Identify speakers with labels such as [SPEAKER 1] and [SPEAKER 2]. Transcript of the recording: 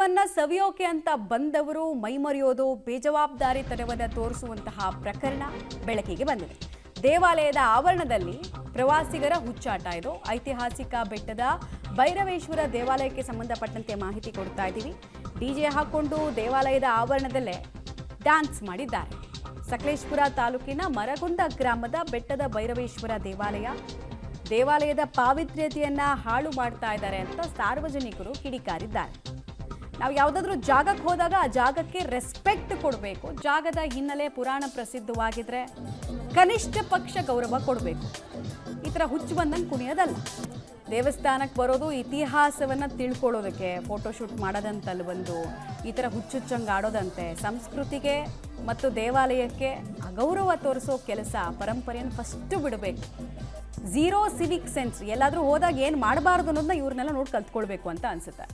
[SPEAKER 1] ಹುಚ್ಚನ್ನ ಸವಿಯೋಕೆ ಅಂತ ಬಂದವರು ಮೈಮರೆಯೋದು ಬೇಜವಾಬ್ದಾರಿತನವನ್ನು ತೋರಿಸುವಂತಹ ಪ್ರಕರಣ ಬೆಳಕಿಗೆ ಬಂದಿದೆ. ದೇವಾಲಯದ ಆವರಣದಲ್ಲಿ ಪ್ರವಾಸಿಗರ ಹುಚ್ಚಾಟ. ಇದು ಐತಿಹಾಸಿಕ ಬೆಟ್ಟದ ಭೈರವೇಶ್ವರ ದೇವಾಲಯಕ್ಕೆ ಸಂಬಂಧಪಟ್ಟಂತೆ ಮಾಹಿತಿ ಕೊಡ್ತಾ ಇದ್ದೀವಿ. ಡಿಜೆ ಹಾಕೊಂಡು ದೇವಾಲಯದ ಆವರಣದಲ್ಲೇ ಡ್ಯಾನ್ಸ್ ಮಾಡಿದ್ದಾರೆ. ಸಕಲೇಶಪುರ ತಾಲೂಕಿನ ಮರಗುಂದ ಗ್ರಾಮದ ಬೆಟ್ಟದ ಭೈರವೇಶ್ವರ ದೇವಾಲಯದ ಪಾವಿತ್ರ್ಯತೆಯನ್ನ ಹಾಳು ಮಾಡ್ತಾ ಇದ್ದಾರೆ ಅಂತ ಸಾರ್ವಜನಿಕರು ಕಿಡಿಕಾರಿದ್ದಾರೆ. ನಾವು ಯಾವುದಾದ್ರೂ ಜಾಗಕ್ಕೆ ಹೋದಾಗ ಆ ಜಾಗಕ್ಕೆ ರೆಸ್ಪೆಕ್ಟ್ ಕೊಡಬೇಕು. ಜಾಗದ ಹಿನ್ನೆಲೆ ಪುರಾಣ ಪ್ರಸಿದ್ಧವಾಗಿದ್ರೆ ಕನಿಷ್ಠ ಪಕ್ಷ ಗೌರವ ಕೊಡಬೇಕು. ಈ ಥರ ಹುಚ್ಚು ಬಂದಂಗೆ ಕುಣಿಯೋದಲ್ಲ. ದೇವಸ್ಥಾನಕ್ಕೆ ಬರೋದು ಇತಿಹಾಸವನ್ನು ತಿಳ್ಕೊಳ್ಳೋದಕ್ಕೆ, ಫೋಟೋಶೂಟ್ ಮಾಡೋದಂತಲ್ಲಿ ಬಂದು ಈ ಥರ ಹುಚ್ಚುಚ್ಚಂಗೆ ಆಡೋದಂತೆ ಸಂಸ್ಕೃತಿಗೆ ಮತ್ತು ದೇವಾಲಯಕ್ಕೆ ಅಗೌರವ ತೋರಿಸೋ ಕೆಲಸ ಪರಂಪರೆಯನ್ನು ಫಸ್ಟು ಬಿಡಬೇಕು. Zero Civic sense. ಎಲ್ಲಾದರೂ ಹೋದಾಗ ಏನು ಮಾಡಬಾರ್ದು ಅನ್ನೋದನ್ನ ಇವ್ರನ್ನೆಲ್ಲ ನೋಡಿ ಕಲ್ತ್ಕೊಳ್ಬೇಕು ಅಂತ ಅನ್ಸುತ್ತೆ.